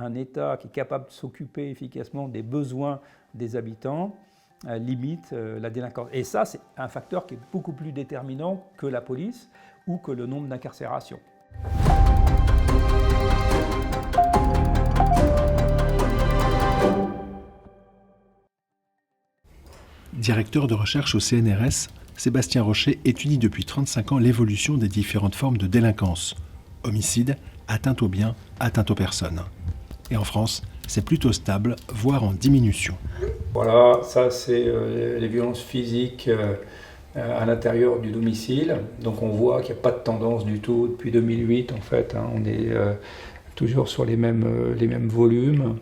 un État qui est capable de s'occuper efficacement des besoins des habitants limite la délinquance. Et ça, c'est un facteur qui est beaucoup plus déterminant que la police ou que le nombre d'incarcérations. Directeur de recherche au CNRS, Sébastien Rocher étudie depuis 35 ans l'évolution des différentes formes de délinquance. Homicide, atteinte aux biens, atteinte aux personnes. Et en France, c'est plutôt stable, voire en diminution. Voilà, ça c'est les violences physiques à l'intérieur du domicile. Donc on voit qu'il n'y a pas de tendance du tout depuis 2008 en fait. On est toujours sur les mêmes volumes,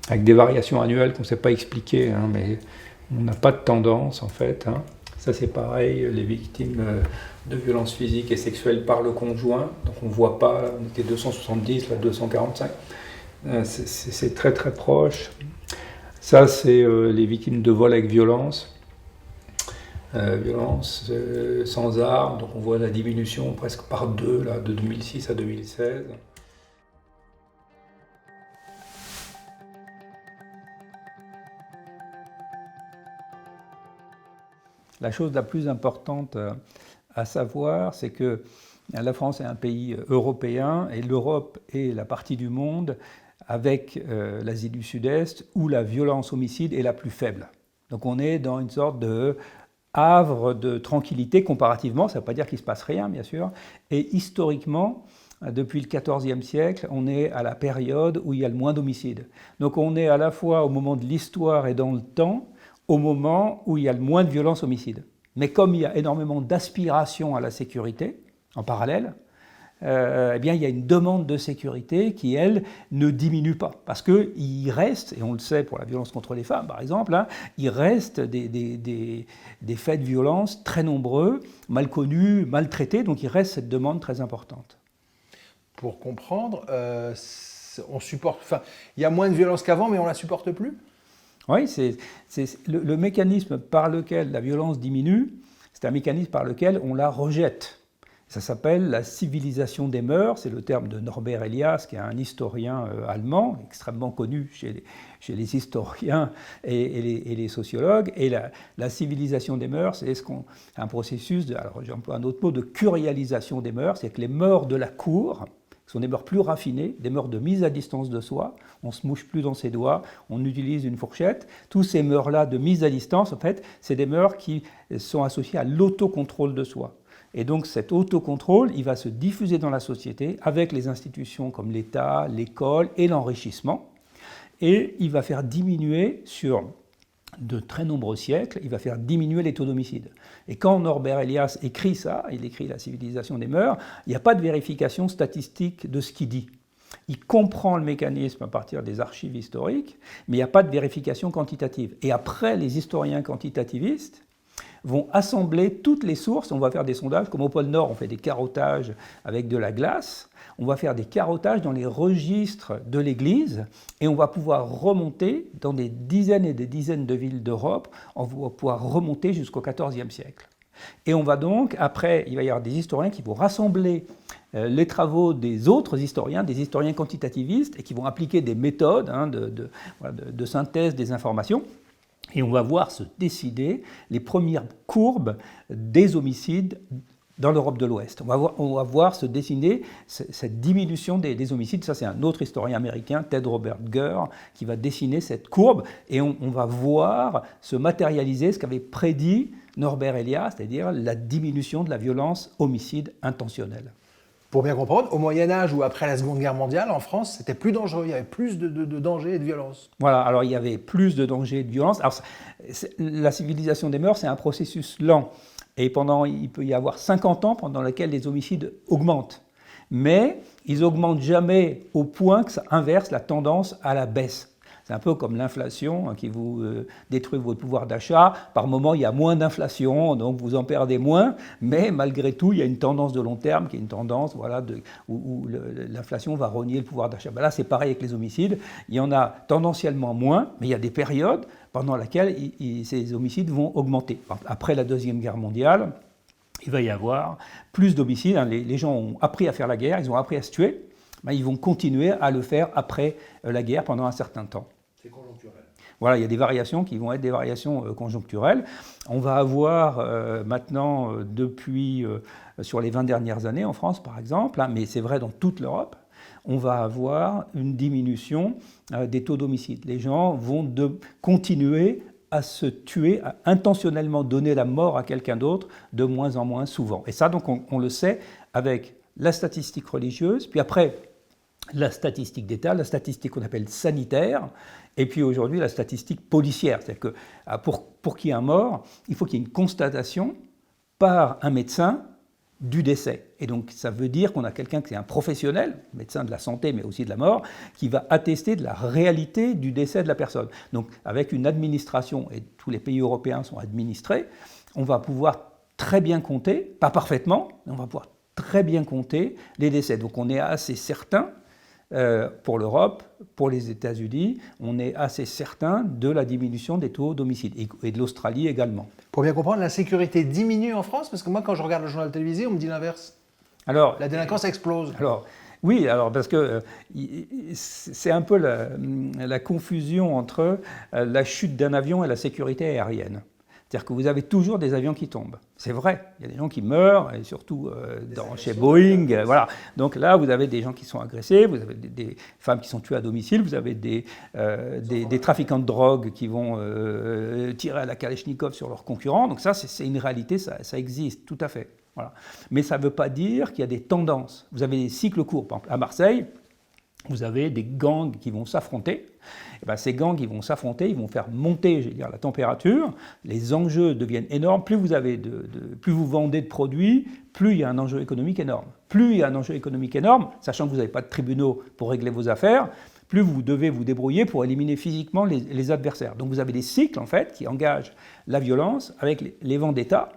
avec des variations annuelles qu'on ne sait pas expliquer, mais on n'a pas de tendance en fait. Ça c'est pareil, les victimes de violences physiques et sexuelles par le conjoint. Donc on ne voit pas, on était 270, là 245. C'est très très proche. Ça c'est les victimes de vol avec violence. Violence sans armes, donc on voit la diminution presque par deux là, de 2006 à 2016. La chose la plus importante à savoir, c'est que la France est un pays européen et l'Europe est la partie du monde avec l'Asie du Sud-Est où la violence homicide est la plus faible. Donc on est dans une sorte de havre de tranquillité comparativement, ça ne veut pas dire qu'il ne se passe rien bien sûr, et historiquement, depuis le XIVe siècle, on est à la période où il y a le moins d'homicides. Donc on est à la fois au moment de l'histoire et dans le temps, au moment où il y a le moins de violence homicide. Mais comme il y a énormément d'aspiration à la sécurité, en parallèle, eh bien, il y a une demande de sécurité qui, elle, ne diminue pas. Parce qu'il reste, et on le sait pour la violence contre les femmes, par exemple, il reste des faits de violence très nombreux, mal connus, mal traités, donc il reste cette demande très importante. Pour comprendre, on supporte, il y a moins de violence qu'avant, mais on ne la supporte plus ? Oui, c'est le mécanisme par lequel la violence diminue, c'est un mécanisme par lequel on la rejette. Ça s'appelle la civilisation des mœurs, c'est le terme de Norbert Elias, qui est un historien allemand, extrêmement connu chez les historiens et les sociologues. Et la civilisation des mœurs, c'est un processus, alors j'emploie un autre mot, de curialisation des mœurs, c'est que les mœurs de la cour, qui sont des mœurs plus raffinées, des mœurs de mise à distance de soi, on ne se mouche plus dans ses doigts, on utilise une fourchette. Tous ces mœurs-là de mise à distance, en fait, c'est des mœurs qui sont associées à l'autocontrôle de soi. Et donc cet autocontrôle, il va se diffuser dans la société avec les institutions comme l'État, l'école et l'enrichissement. Et il va faire diminuer sur de très nombreux siècles, il va faire diminuer les taux d'homicide. Et quand Norbert Elias écrit ça, il écrit La civilisation des mœurs, il n'y a pas de vérification statistique de ce qu'il dit. Il comprend le mécanisme à partir des archives historiques, mais il n'y a pas de vérification quantitative. Et après, les historiens quantitativistes vont assembler toutes les sources. On va faire des sondages, comme au pôle Nord, on fait des carottages avec de la glace. On va faire des carottages dans les registres de l'Église et on va pouvoir remonter dans des dizaines et des dizaines de villes d'Europe. On va pouvoir remonter jusqu'au XIVe siècle. Et on va donc, après, il va y avoir des historiens qui vont rassembler les travaux des autres historiens, des historiens quantitativistes, et qui vont appliquer des méthodes de synthèse des informations. Et on va voir se décider les premières courbes des homicides dans l'Europe de l'Ouest. On va voir se dessiner cette diminution des homicides. Ça, c'est un autre historien américain, Ted Robert Gurr, qui va dessiner cette courbe. Et on va voir se matérialiser ce qu'avait prédit Norbert Elias, c'est-à-dire la diminution de la violence homicide intentionnelle. Pour bien comprendre, au Moyen-Âge ou après la Seconde Guerre mondiale, en France, c'était plus dangereux, il y avait plus de danger et de violence. Voilà, alors il y avait plus de danger et de violence. Alors, la civilisation des mœurs, c'est un processus lent. Et il peut y avoir 50 ans pendant lesquels les homicides augmentent. Mais ils n'augmentent jamais au point que ça inverse la tendance à la baisse. C'est un peu comme l'inflation qui vous détruit votre pouvoir d'achat. Par moment, il y a moins d'inflation, donc vous en perdez moins. Mais malgré tout, il y a une tendance de long terme qui est une tendance où l'inflation va rogner le pouvoir d'achat. Ben là, c'est pareil avec les homicides. Il y en a tendanciellement moins, mais il y a des périodes pendant lesquelles ces homicides vont augmenter. Après la Deuxième Guerre mondiale, il va y avoir plus d'homicides. Les gens ont appris à faire la guerre, ils ont appris à se tuer. ils vont continuer à le faire après la guerre pendant un certain temps. C'est conjoncturel. Voilà, il y a des variations qui vont être des variations conjoncturelles. On va avoir maintenant, depuis sur les 20 dernières années en France par exemple, mais c'est vrai dans toute l'Europe, on va avoir une diminution des taux d'homicide. Les gens vont continuer à se tuer, à intentionnellement donner la mort à quelqu'un d'autre de moins en moins souvent. Et ça, donc, on le sait avec la statistique religieuse, puis après la statistique d'État, la statistique qu'on appelle sanitaire, et puis aujourd'hui la statistique policière. C'est-à-dire que pour qu'il y ait un mort, il faut qu'il y ait une constatation par un médecin du décès. Et donc ça veut dire qu'on a quelqu'un qui est un professionnel, médecin de la santé mais aussi de la mort, qui va attester de la réalité du décès de la personne. Donc avec une administration, et tous les pays européens sont administrés, on va pouvoir très bien compter, pas parfaitement, mais on va pouvoir très bien compter les décès. Donc on est assez certain, pour l'Europe, pour les États-Unis, on est assez certain de la diminution des taux d'homicide, et de l'Australie également. Pour bien comprendre, la sécurité diminue en France, parce que moi quand je regarde le journal télévisé, on me dit l'inverse. Alors, la délinquance explose. Oui, parce que c'est un peu la confusion entre la chute d'un avion et la sécurité aérienne. C'est-à-dire que vous avez toujours des avions qui tombent. C'est vrai, il y a des gens qui meurent, et surtout chez Boeing. Voilà. Donc là, vous avez des gens qui sont agressés, vous avez des femmes qui sont tuées à domicile, vous avez des trafiquants de drogue qui vont tirer à la Kalachnikov sur leurs concurrents. Donc ça, c'est une réalité, ça existe, tout à fait. Voilà. Mais ça ne veut pas dire qu'il y a des tendances. Vous avez des cycles courts. Par exemple, à Marseille, vous avez des gangs qui vont s'affronter. Et bien, ces gangs qui vont s'affronter, ils vont faire monter, la température. Les enjeux deviennent énormes. Plus vous vendez de produits, plus il y a un enjeu économique énorme. Plus il y a un enjeu économique énorme, sachant que vous n'avez pas de tribunaux pour régler vos affaires, plus vous devez vous débrouiller pour éliminer physiquement les adversaires. Donc vous avez des cycles, en fait, qui engagent la violence avec les vendettas.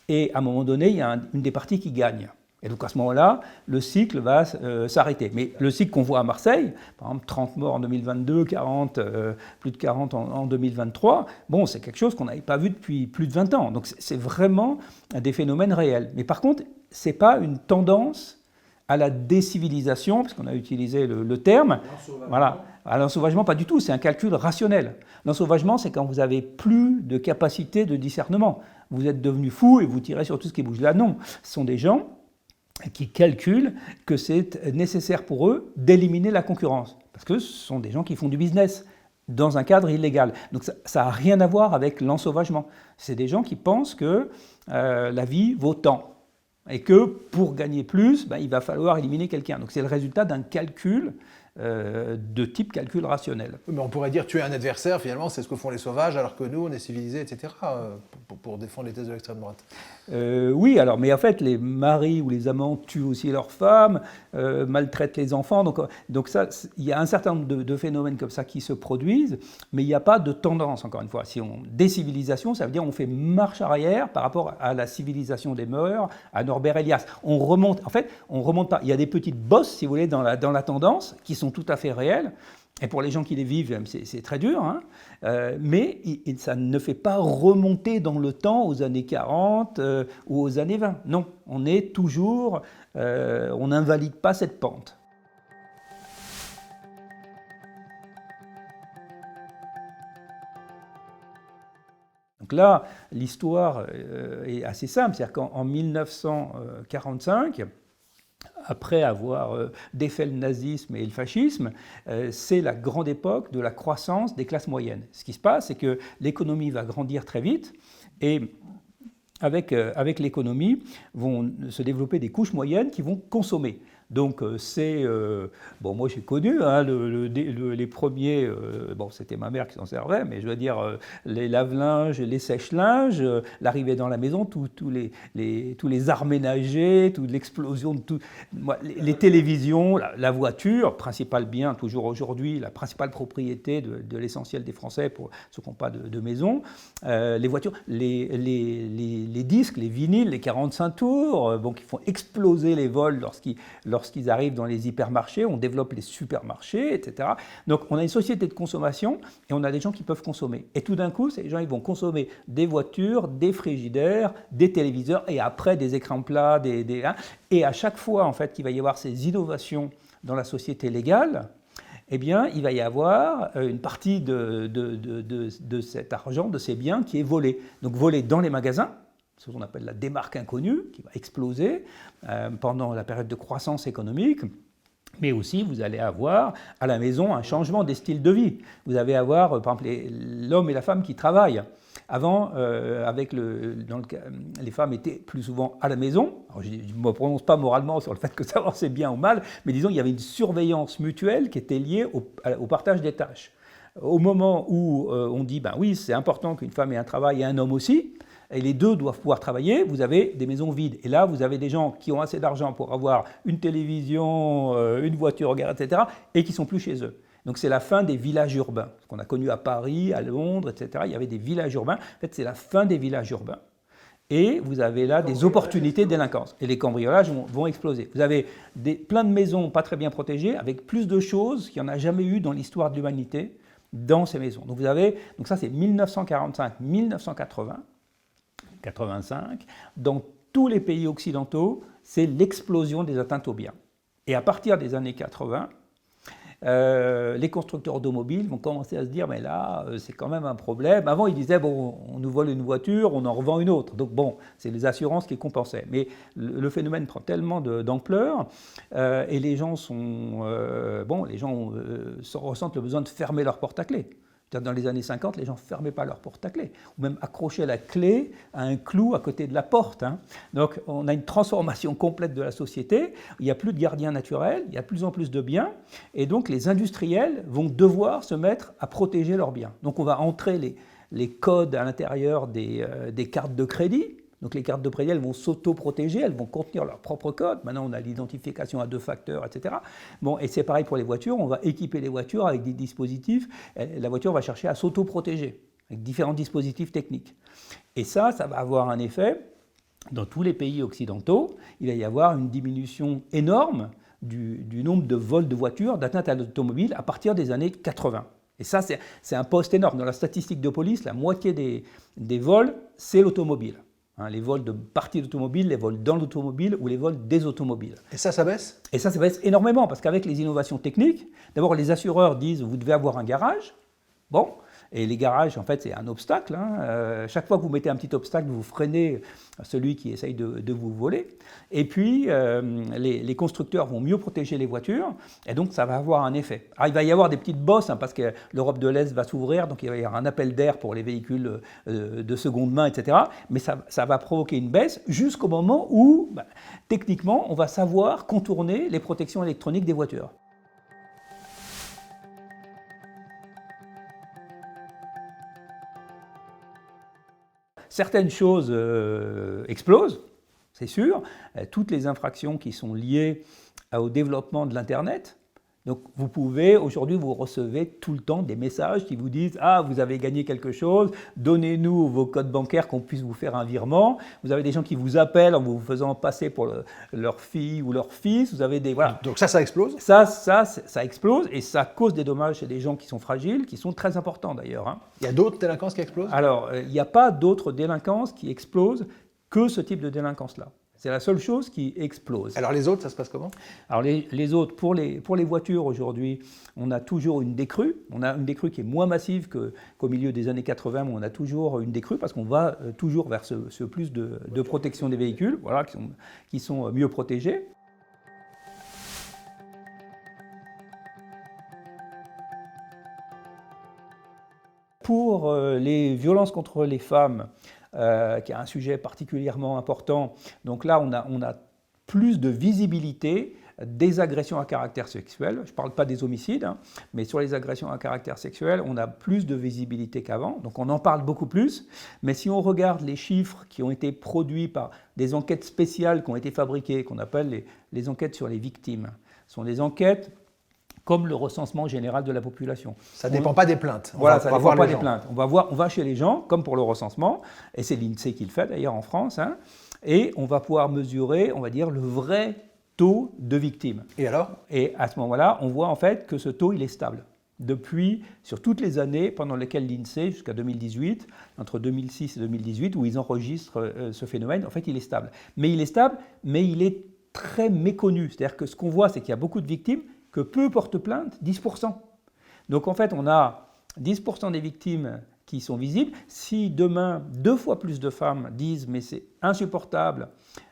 Et à un moment donné, il y a une des parties qui gagne. Et donc à ce moment-là, le cycle va s'arrêter. Mais le cycle qu'on voit à Marseille, par exemple 30 morts en 2022, plus de 40 en 2023, bon, c'est quelque chose qu'on n'avait pas vu depuis plus de 20 ans. Donc c'est vraiment des phénomènes réels. Mais par contre, ce n'est pas une tendance à la décivilisation, parce qu'on a utilisé le terme. Voilà. À l'ensauvagement, pas du tout, c'est un calcul rationnel. L'ensauvagement, c'est quand vous n'avez plus de capacité de discernement. Vous êtes devenu fou et vous tirez sur tout ce qui bouge. Là, non. Ce sont des gens qui calculent que c'est nécessaire pour eux d'éliminer la concurrence. Parce que ce sont des gens qui font du business dans un cadre illégal. Donc ça n'a rien à voir avec l'ensauvagement. C'est des gens qui pensent que la vie vaut tant. Et que pour gagner plus, il va falloir éliminer quelqu'un. Donc c'est le résultat d'un calcul de type calcul rationnel. Mais on pourrait dire tuer un adversaire, finalement, c'est ce que font les sauvages, alors que nous, on est civilisés, etc., pour défendre les thèses de l'extrême droite. Oui, alors, mais en fait, les maris ou les amants tuent aussi leurs femmes, maltraitent les enfants. Donc ça, il y a un certain nombre de phénomènes comme ça qui se produisent, mais il n'y a pas de tendance, encore une fois. Décivilisation, ça veut dire on fait marche arrière par rapport à la civilisation des mœurs, à Norbert Elias. On remonte pas. Il y a des petites bosses, si vous voulez, dans la tendance, qui sont tout à fait réelles. Et pour les gens qui les vivent, c'est très dur, hein. Mais ça ne fait pas remonter dans le temps aux années 40 ou aux années 20. Non, on est toujours, on n'invalide pas cette pente. Donc là, l'histoire est assez simple, c'est-à-dire qu'en 1945, après avoir défait le nazisme et le fascisme, c'est la grande époque de la croissance des classes moyennes. Ce qui se passe, c'est que l'économie va grandir très vite et avec l'économie vont se développer des couches moyennes qui vont consommer. Donc c'est, moi j'ai connu les premiers, c'était ma mère qui s'en servait, mais je veux dire les lave-linges, les sèche-linges, l'arrivée dans la maison, tous les arts ménagers, toute l'explosion de tout, les télévisions, la voiture, principal bien toujours aujourd'hui, la principale propriété de l'essentiel des Français pour ceux qui n'ont pas de maison, les voitures, les disques, les vinyles, les 45 tours, qui font exploser les vols lorsqu'ils arrivent dans les hypermarchés, on développe les supermarchés, etc. Donc on a une société de consommation et on a des gens qui peuvent consommer. Et tout d'un coup, ces gens ils vont consommer des voitures, des frigidaires, des téléviseurs et après des écrans plats, et à chaque fois en fait qu'il va y avoir ces innovations dans la société légale, eh bien, il va y avoir une partie de cet argent, de ces biens qui est volé. Donc volé dans les magasins, ce qu'on appelle la démarque inconnue, qui va exploser pendant la période de croissance économique. Mais aussi, vous allez avoir à la maison un changement des styles de vie. Vous allez avoir, par exemple, l'homme et la femme qui travaillent. Avant, les femmes étaient plus souvent à la maison. Alors, je ne me prononce pas moralement sur le fait que savoir c'est bien ou mal, mais disons qu'il y avait une surveillance mutuelle qui était liée au partage des tâches. Au moment où on dit, ben oui, c'est important qu'une femme ait un travail et un homme aussi, et les deux doivent pouvoir travailler, vous avez des maisons vides. Et là, vous avez des gens qui ont assez d'argent pour avoir une télévision, une voiture, etc., et qui ne sont plus chez eux. Donc c'est la fin des villages urbains. Ce qu'on a connu à Paris, à Londres, etc., il y avait des villages urbains. En fait, c'est la fin des villages urbains. Et vous avez là des opportunités de délinquance. Et les cambriolages vont exploser. Vous avez plein de maisons pas très bien protégées, avec plus de choses qu'il n'y en a jamais eu dans l'histoire de l'humanité dans ces maisons. Donc ça c'est 1945-1980. 85, dans tous les pays occidentaux, c'est l'explosion des atteintes aux biens. Et à partir des années 80, les constructeurs automobiles vont commencer à se dire, mais là, c'est quand même un problème. Avant, ils disaient, bon, on nous vole une voiture, on en revend une autre. Donc bon, c'est les assurances qui compensaient. Mais le phénomène prend tellement d'ampleur et les gens ressentent le besoin de fermer leur porte à clé. Dans les années 50, les gens ne fermaient pas leur porte à clé, ou même accrochaient la clé à un clou à côté de la porte. Donc on a une transformation complète de la société, il n'y a plus de gardiens naturels, il y a de plus en plus de biens, et donc les industriels vont devoir se mettre à protéger leurs biens. Donc on va entrer les codes à l'intérieur des cartes de crédit. Donc les cartes de crédit, elles vont s'auto-protéger, elles vont contenir leur propre code. Maintenant, on a l'identification à 2 facteurs, etc. Bon, et c'est pareil pour les voitures. On va équiper les voitures avec des dispositifs. La voiture va chercher à s'auto-protéger avec différents dispositifs techniques. Et ça va avoir un effet dans tous les pays occidentaux. Il va y avoir une diminution énorme du nombre de vols de voitures, d'atteintes à l'automobile à partir des années 80. Et ça, c'est un poste énorme. Dans la statistique de police, la moitié des vols, c'est l'automobile. Les vols de parties d'automobile, les vols dans l'automobile ou les vols des automobiles. Et ça baisse ? Et ça baisse énormément parce qu'avec les innovations techniques, d'abord les assureurs disent vous devez avoir un garage. Bon, et les garages en fait c'est un obstacle. Chaque fois que vous mettez un petit obstacle, vous freinez celui qui essaye de vous voler. Et puis les constructeurs vont mieux protéger les voitures et donc ça va avoir un effet. Alors il va y avoir des petites bosses parce que l'Europe de l'Est va s'ouvrir, donc il va y avoir un appel d'air pour les véhicules de seconde main, etc. Mais ça va provoquer une baisse jusqu'au moment où techniquement on va savoir contourner les protections électroniques des voitures. Certaines choses explosent, c'est sûr. Toutes les infractions qui sont liées au développement de l'Internet. Donc vous pouvez, aujourd'hui, vous recevez tout le temps des messages qui vous disent « Ah, vous avez gagné quelque chose, donnez-nous vos codes bancaires qu'on puisse vous faire un virement. » Vous avez des gens qui vous appellent en vous faisant passer pour leur fille ou leur fils. Vous avez des… Voilà. Donc ça explose ? Ça explose et ça cause des dommages chez des gens qui sont fragiles, qui sont très importants d'ailleurs. Il y a d'autres délinquances qui explosent ? Alors, il n'y a pas d'autres délinquances qui explosent que ce type de délinquance-là. C'est la seule chose qui explose. Alors les autres, ça se passe comment ? Alors les autres, pour les voitures aujourd'hui, on a toujours une décrue. On a une décrue qui est moins massive qu'au milieu des années 80, mais on a toujours une décrue parce qu'on va toujours vers ce plus de protection des véhicules, voilà, qui sont mieux protégés. Pour les violences contre les femmes, qui est un sujet particulièrement important. Donc là, on a plus de visibilité des agressions à caractère sexuel. Je ne parle pas des homicides, mais sur les agressions à caractère sexuel, on a plus de visibilité qu'avant. Donc on en parle beaucoup plus. Mais si on regarde les chiffres qui ont été produits par des enquêtes spéciales qui ont été fabriquées, qu'on appelle les enquêtes sur les victimes, ce sont des enquêtes comme le recensement général de la population. Ça ne dépend pas des plaintes. Voilà, ça ne dépend pas des plaintes. On va chez les gens, comme pour le recensement, et c'est l'INSEE qui le fait d'ailleurs en France, et on va pouvoir mesurer, on va dire, le vrai taux de victimes. Et alors ? Et à ce moment-là, on voit en fait que ce taux, il est stable. Depuis, sur toutes les années pendant lesquelles l'INSEE, jusqu'à 2018, entre 2006 et 2018, où ils enregistrent ce phénomène, en fait, il est stable. Mais il est stable, mais il est très méconnu. C'est-à-dire que ce qu'on voit, c'est qu'il y a beaucoup de victimes que peu portent plainte, 10%. Donc en fait, on a 10% des victimes qui sont visibles. Si demain, 2 fois plus de femmes disent « mais c'est insupportable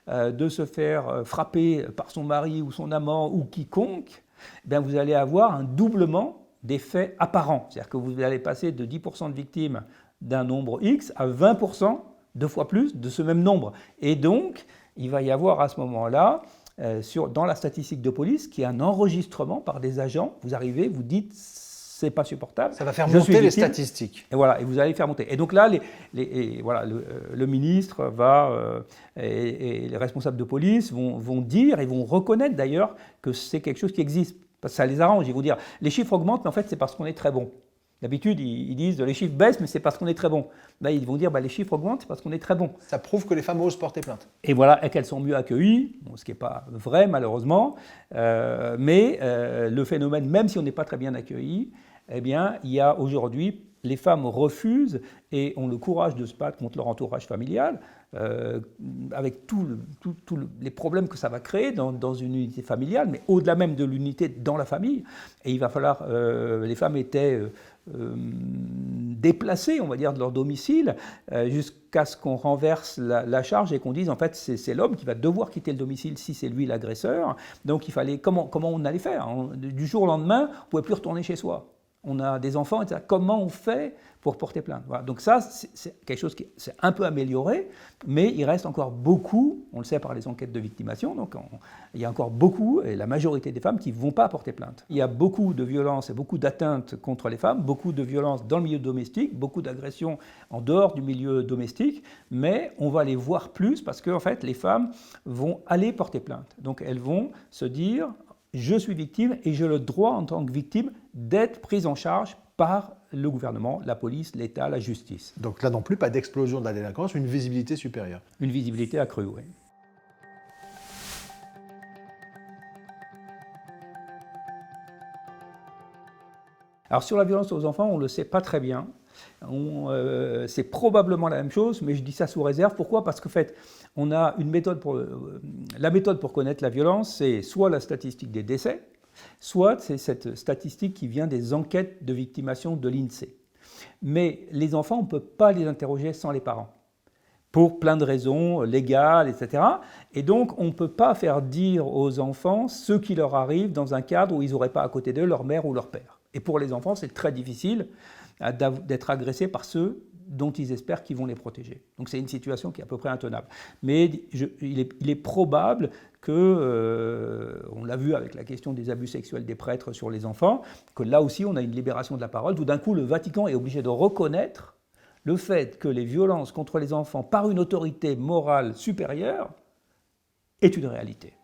de se faire frapper par son mari ou son amant ou quiconque », bien vous allez avoir un doublement des faits apparents. C'est-à-dire que vous allez passer de 10% de victimes d'un nombre X à 20%, 2 fois plus, de ce même nombre. Et donc, il va y avoir à ce moment-là, dans la statistique de police, qui est un enregistrement par des agents. Vous arrivez, vous dites, c'est pas supportable. Ça va faire monter les statistiques. Et voilà, et vous allez faire monter. Et donc là, voilà, le ministre et les responsables de police vont dire, et vont reconnaître d'ailleurs que c'est quelque chose qui existe. Parce que ça les arrange. Ils vont dire, les chiffres augmentent, mais en fait, c'est parce qu'on est très bon. D'habitude, ils disent, les chiffres baissent, mais c'est parce qu'on est très bon. Là, ils vont dire, les chiffres augmentent, c'est parce qu'on est très bon. Ça prouve que les femmes osent porter plainte. Et voilà, et qu'elles sont mieux accueillies, bon, ce qui n'est pas vrai, malheureusement. Mais le phénomène, même si on n'est pas très bien accueilli, eh bien, il y a aujourd'hui, les femmes refusent et ont le courage de se battre contre leur entourage familial, avec tous les problèmes que ça va créer dans une unité familiale, mais au-delà même de l'unité dans la famille. Et il va falloir, les femmes étaient déplacées, on va dire, de leur domicile, jusqu'à ce qu'on renverse la charge et qu'on dise, en fait, c'est l'homme qui va devoir quitter le domicile si c'est lui l'agresseur. Donc il fallait, comment on allait faire, hein? Du jour au lendemain, on ne pouvait plus retourner chez soi. On a des enfants, etc. Comment on fait pour porter plainte? Voilà. Donc ça, c'est quelque chose qui s'est un peu amélioré, mais il reste encore beaucoup, on le sait par les enquêtes de victimation, donc il y a encore beaucoup, et la majorité des femmes qui ne vont pas porter plainte. Il y a beaucoup de violences et beaucoup d'atteintes contre les femmes, beaucoup de violences dans le milieu domestique, beaucoup d'agressions en dehors du milieu domestique, mais on va les voir plus parce que en fait, les femmes vont aller porter plainte. Donc elles vont se dire, je suis victime et j'ai le droit en tant que victime d'être prise en charge par le gouvernement, la police, l'État, la justice. Donc là non plus, pas d'explosion de la délinquance, une visibilité supérieure. Une visibilité accrue, oui. Alors sur la violence aux enfants, on ne le sait pas très bien. C'est probablement la même chose, mais je dis ça sous réserve. Pourquoi? Parce qu'en fait, on a une méthode la méthode pour connaître la violence, c'est soit la statistique des décès, soit c'est cette statistique qui vient des enquêtes de victimation de l'INSEE. Mais les enfants, on ne peut pas les interroger sans les parents, pour plein de raisons légales, etc. Et donc, on ne peut pas faire dire aux enfants ce qui leur arrive dans un cadre où ils n'auraient pas à côté d'eux leur mère ou leur père. Et pour les enfants, c'est très difficile d'être agressés par ceux dont ils espèrent qu'ils vont les protéger. Donc c'est une situation qui est à peu près intenable. Mais il est probable que, on l'a vu avec la question des abus sexuels des prêtres sur les enfants, que là aussi on a une libération de la parole. Tout d'un coup, le Vatican est obligé de reconnaître le fait que les violences contre les enfants par une autorité morale supérieure est une réalité.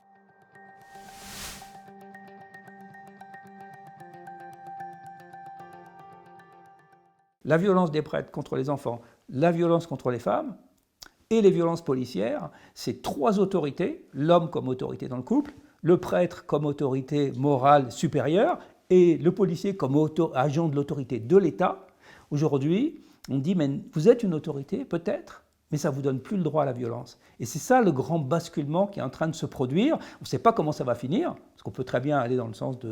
La violence des prêtres contre les enfants, la violence contre les femmes et les violences policières, c'est 3 autorités, l'homme comme autorité dans le couple, le prêtre comme autorité morale supérieure et le policier comme agent de l'autorité de l'État. Aujourd'hui, on dit, mais vous êtes une autorité, peut-être, mais ça ne vous donne plus le droit à la violence. Et c'est ça le grand basculement qui est en train de se produire. On ne sait pas comment ça va finir, parce qu'on peut très bien aller dans le sens de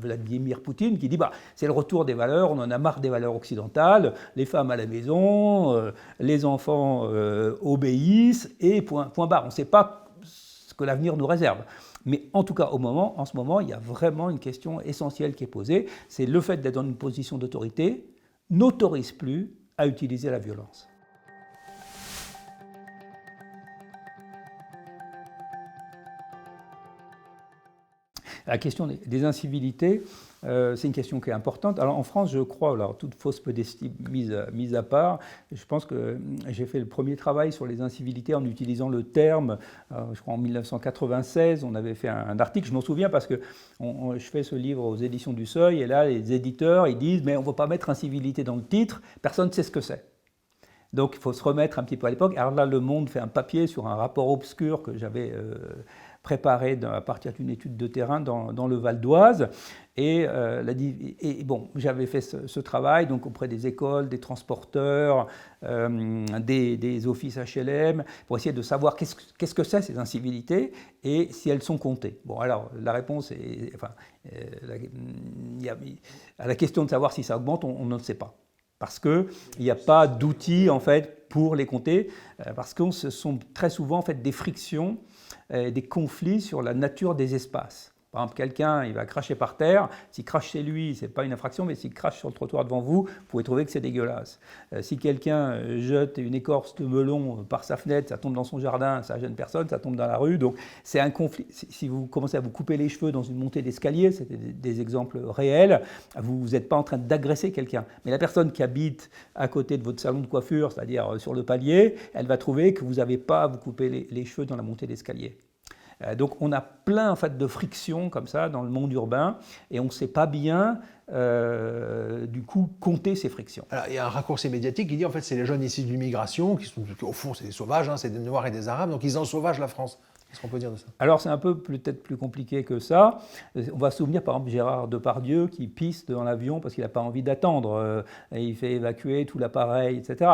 Vladimir Poutine, qui dit c'est le retour des valeurs, on en a marre des valeurs occidentales, les femmes à la maison, les enfants obéissent, et point barre. On ne sait pas ce que l'avenir nous réserve. Mais en tout cas, en ce moment, il y a vraiment une question essentielle qui est posée, c'est le fait d'être dans une position d'autorité n'autorise plus à utiliser la violence. La question des incivilités, c'est une question qui est importante. Alors en France, je crois, alors toute fausse modestie mise à part, je pense que j'ai fait le premier travail sur les incivilités en utilisant le terme, je crois en 1996, on avait fait un article, je m'en souviens parce que je fais ce livre aux éditions du Seuil, et là les éditeurs ils disent mais on ne va pas mettre incivilité dans le titre, personne ne sait ce que c'est. Donc il faut se remettre un petit peu à l'époque. Alors là, Le Monde fait un papier sur un rapport obscur que j'avais préparé à partir d'une étude de terrain dans le Val d'Oise. Bon, j'avais fait ce travail donc auprès des écoles, des transporteurs, des offices HLM, pour essayer de savoir qu'est-ce que c'est ces incivilités et si elles sont comptées. Bon, alors la réponse est, à la question de savoir si ça augmente, on ne sait pas. Parce qu'il n'y a pas d'outils en fait pour les compter, parce que ce sont très souvent en fait des frictions, des conflits sur la nature des espaces. Par exemple, quelqu'un, il va cracher par terre. S'il crache chez lui, ce n'est pas une infraction, mais s'il crache sur le trottoir devant vous, vous pouvez trouver que c'est dégueulasse. Si quelqu'un jette une écorce de melon par sa fenêtre, ça tombe dans son jardin, ça ne gêne personne, ça tombe dans la rue. Donc, c'est un conflit. Si vous commencez à vous couper les cheveux dans une montée d'escalier, c'est des exemples réels, vous n'êtes pas en train d'agresser quelqu'un. Mais la personne qui habite à côté de votre salon de coiffure, c'est-à-dire sur le palier, elle va trouver que vous n'avez pas à vous couper les cheveux dans la montée d'escalier. Donc on a plein en fait, de frictions comme ça dans le monde urbain et on ne sait pas bien du coup compter ces frictions. Alors, il y a un raccourci médiatique qui dit en fait c'est les jeunes issus de l'immigration qui sont au fond c'est des sauvages, c'est des Noirs et des Arabes, donc ils ensauvagent la France. Qu'est-ce qu'on peut dire de ça? Alors c'est un peu peut-être plus compliqué que ça. On va se souvenir par exemple Gérard Depardieu qui pisse dans l'avion parce qu'il n'a pas envie d'attendre. Et il fait évacuer tout l'appareil, etc.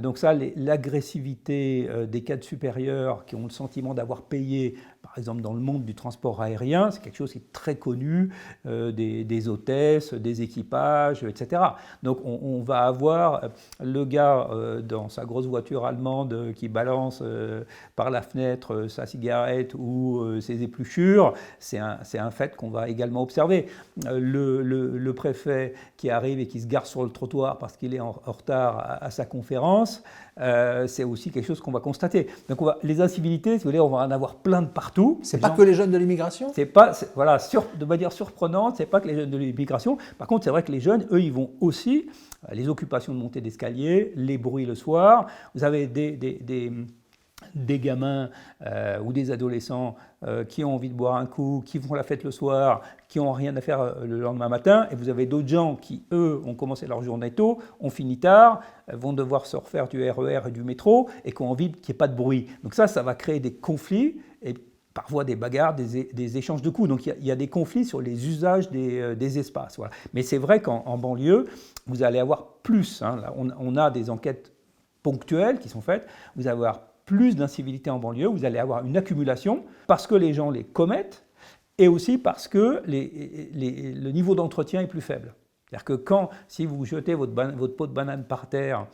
Donc ça, l'agressivité des cadres supérieurs qui ont le sentiment d'avoir payé, par exemple dans le monde du transport aérien, c'est quelque chose qui est très connu, des hôtesses, des équipages, etc. Donc on va avoir le gars dans sa grosse voiture allemande qui balance par la fenêtre sa cigarette ou ses épluchures, c'est un fait qu'on va également observer. Le préfet qui arrive et qui se gare sur le trottoir parce qu'il est en retard à sa conférence, c'est aussi quelque chose qu'on va constater. Donc les incivilités, si vous voulez, on va en avoir plein de partout. C'est pas que les jeunes de l'immigration? Voilà, de manière surprenante, c'est pas que les jeunes de l'immigration. Par contre, c'est vrai que les jeunes, eux, ils vont aussi, les occupations de montée d'escalier, les bruits le soir. Vous avez des gamins ou des adolescents qui ont envie de boire un coup, qui font la fête le soir, qui n'ont rien à faire le lendemain matin, et vous avez d'autres gens qui, eux, ont commencé leur journée tôt, ont fini tard, vont devoir se refaire du RER et du métro, et qui ont envie qu'il n'y ait pas de bruit. Donc ça va créer des conflits, et parfois des bagarres, des échanges de coups. Donc il y a des conflits sur les usages des espaces. Voilà. Mais c'est vrai qu'en banlieue, vous allez avoir plus. Là, on a des enquêtes ponctuelles qui sont faites, vous allez avoir plus d'incivilité en banlieue, vous allez avoir une accumulation parce que les gens les commettent et aussi parce que le niveau d'entretien est plus faible. C'est-à-dire que si vous jetez votre pot de banane par terre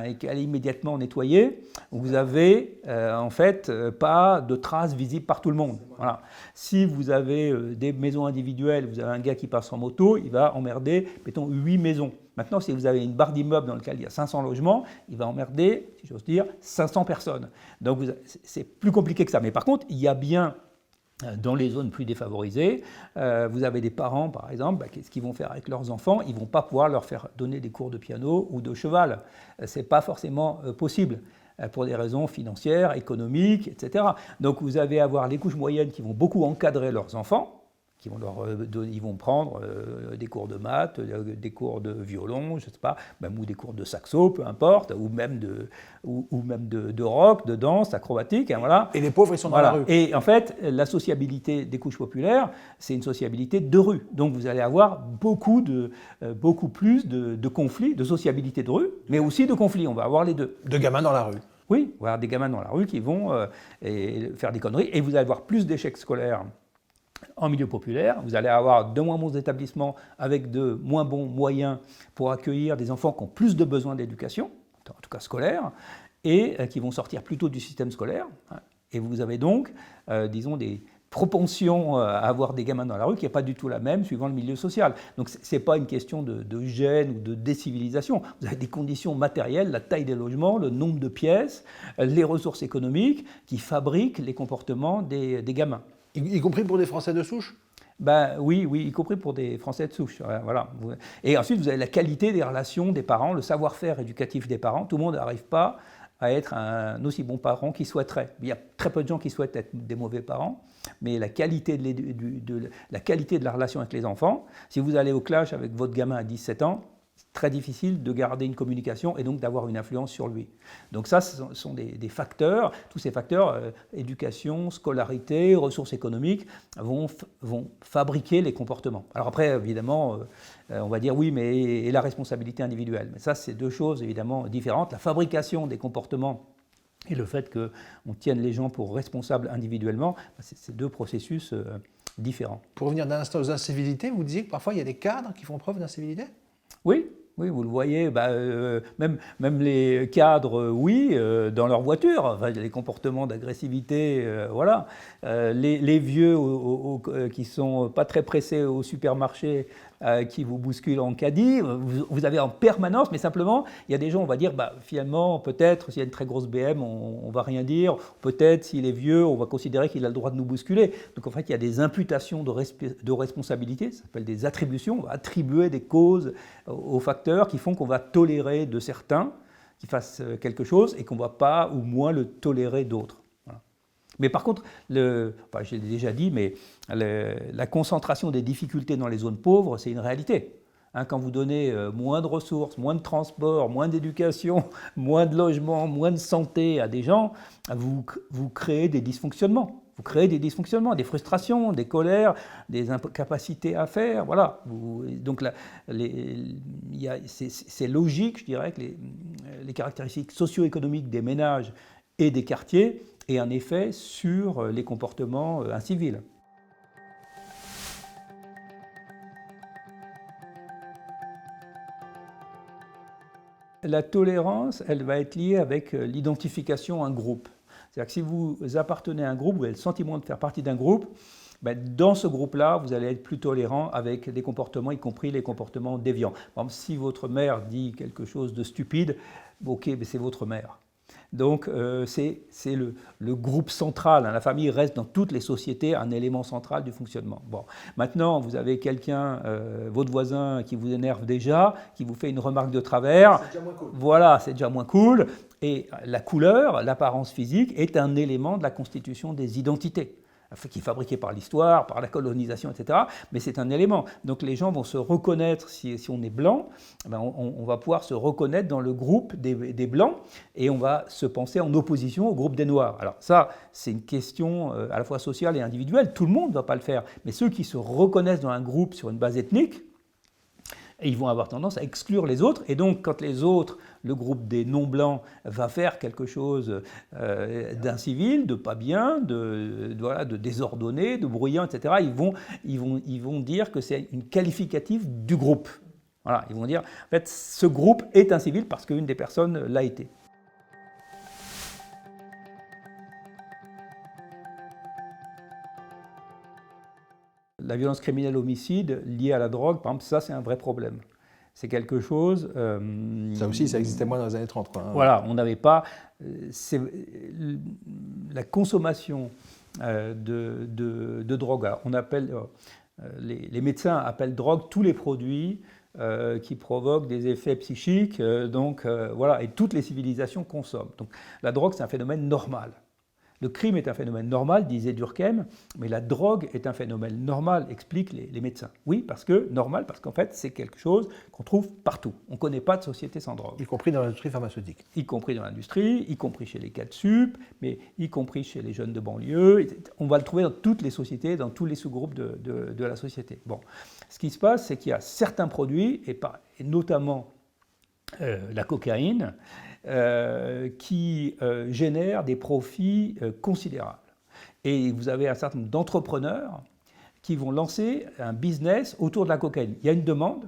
et qu'elle est immédiatement nettoyée, vous n'avez en fait pas de traces visibles par tout le monde. Voilà. Si vous avez des maisons individuelles, vous avez un gars qui passe en moto, il va emmerder, mettons, 8 maisons. Maintenant, si vous avez une barre d'immeuble dans laquelle il y a 500 logements, il va emmerder, si j'ose dire, 500 personnes. Donc c'est plus compliqué que ça. Mais par contre, il y a bien, dans les zones plus défavorisées, vous avez des parents, par exemple, qu'est-ce qu'ils vont faire avec leurs enfants? Ils ne vont pas pouvoir leur faire donner des cours de piano ou de cheval. Ce n'est pas forcément possible pour des raisons financières, économiques, etc. Donc vous allez avoir les couches moyennes qui vont beaucoup encadrer leurs enfants, ils vont prendre des cours de maths, des cours de violon, je ne sais pas, ou des cours de saxo, peu importe, ou même de rock, de danse, acrobatique. Voilà. Et les pauvres, ils sont dans la rue. Et en fait, la sociabilité des couches populaires, c'est une sociabilité de rue. Donc vous allez avoir beaucoup plus de conflits, de sociabilité de rue, mais aussi de conflits. On va avoir les deux. De gamins dans la rue. Oui, on va avoir des gamins dans la rue qui vont faire des conneries, et vous allez avoir plus d'échecs scolaires en milieu populaire, vous allez avoir de moins bons établissements avec de moins bons moyens pour accueillir des enfants qui ont plus de besoins d'éducation, en tout cas scolaire, et qui vont sortir plutôt du système scolaire. Et vous avez donc, disons, des propensions à avoir des gamins dans la rue qui n'est pas du tout la même suivant le milieu social. Donc ce n'est pas une question de gêne ou de décivilisation. Vous avez des conditions matérielles, la taille des logements, le nombre de pièces, les ressources économiques qui fabriquent les comportements des gamins. Y compris pour des Français de souche? Oui, y compris pour des Français de souche. Voilà. Et ensuite, vous avez la qualité des relations des parents, le savoir-faire éducatif des parents. Tout le monde n'arrive pas à être un aussi bon parent qu'il souhaiterait. Il y a très peu de gens qui souhaitent être des mauvais parents, mais la qualité de la relation avec les enfants, si vous allez au clash avec votre gamin à 17 ans, très difficile de garder une communication et donc d'avoir une influence sur lui. Donc ça, ce sont des facteurs, tous ces facteurs, éducation, scolarité, ressources économiques, vont fabriquer les comportements. Alors après, évidemment, on va dire oui, mais et la responsabilité individuelle. Mais ça, c'est deux choses évidemment différentes. La fabrication des comportements et le fait qu'on tienne les gens pour responsables individuellement, c'est deux processus différents. Pour revenir d'un instant aux incivilités, vous disiez que parfois il y a des cadres qui font preuve d'incivilité? Oui, vous le voyez, même les cadres, dans leur voiture, enfin, les comportements d'agressivité, voilà. Les vieux qui sont pas très pressés au supermarché, qui vous bousculent en caddie, vous avez en permanence, mais simplement, il y a des gens, on va dire, finalement, peut-être, s'il y a une très grosse BM, on va rien dire, peut-être, s'il est vieux, on va considérer qu'il a le droit de nous bousculer. Donc en fait, il y a des imputations de responsabilité, ça s'appelle des attributions, on va attribuer des causes aux facteurs qui font qu'on va tolérer de certains qui fassent quelque chose et qu'on ne va pas ou moins le tolérer d'autres. Mais par contre, je l'ai déjà dit, mais la concentration des difficultés dans les zones pauvres, c'est une réalité. Quand vous donnez moins de ressources, moins de transport, moins d'éducation, moins de logement, moins de santé à des gens, vous créez des dysfonctionnements. Vous créez des dysfonctionnements, des frustrations, des colères, des incapacités à faire. Voilà. Donc c'est logique, je dirais, que les caractéristiques socio-économiques des ménages et des quartiers aient un effet sur les comportements incivils. La tolérance, elle va être liée avec l'identification à un groupe. C'est-à-dire que si vous appartenez à un groupe, vous avez le sentiment de faire partie d'un groupe, dans ce groupe-là, vous allez être plus tolérant avec des comportements, y compris les comportements déviants. Par exemple, si votre mère dit quelque chose de stupide, ok, mais c'est votre mère. Donc c'est le groupe central, la famille reste dans toutes les sociétés un élément central du fonctionnement. Bon, maintenant vous avez quelqu'un, votre voisin qui vous énerve déjà, qui vous fait une remarque de travers, c'est déjà moins cool. Voilà, c'est déjà moins cool, et la couleur, l'apparence physique est un élément de la constitution des identités, qui est fabriqué par l'histoire, par la colonisation, etc. Mais c'est un élément. Donc les gens vont se reconnaître, si on est blanc, on va pouvoir se reconnaître dans le groupe des blancs et on va se penser en opposition au groupe des noirs. Alors ça, c'est une question à la fois sociale et individuelle. Tout le monde ne va pas le faire. Mais ceux qui se reconnaissent dans un groupe sur une base ethnique, ils vont avoir tendance à exclure les autres. Et donc, quand les autres, le groupe des non-blancs, va faire quelque chose d'incivil, de pas bien, de désordonné, de bruyant, etc., ils vont dire que c'est une qualificative du groupe. Voilà, ils vont dire, en fait, ce groupe est incivil parce qu'une des personnes l'a été. La violence criminelle homicide liée à la drogue, par exemple, ça c'est un vrai problème. C'est quelque chose... ça aussi, ça existait moins dans les années 30. Quoi, hein. Voilà, on n'avait pas... la consommation de drogue, alors on appelle... les médecins appellent drogue tous les produits qui provoquent des effets psychiques, voilà, et toutes les civilisations consomment. Donc la drogue, c'est un phénomène normal. Le crime est un phénomène normal, disait Durkheim, mais la drogue est un phénomène normal, expliquent les médecins. Oui, parce qu'en fait, c'est quelque chose qu'on trouve partout. On ne connaît pas de société sans drogue. Y compris dans l'industrie pharmaceutique. Y compris dans l'industrie, y compris chez les 4 sup, mais y compris chez les jeunes de banlieue. On va le trouver dans toutes les sociétés, dans tous les sous-groupes de la société. Bon. Ce qui se passe, c'est qu'il y a certains produits, et notamment la cocaïne, qui génèrent des profits considérables. Et vous avez un certain nombre d'entrepreneurs qui vont lancer un business autour de la cocaïne. Il y a une demande.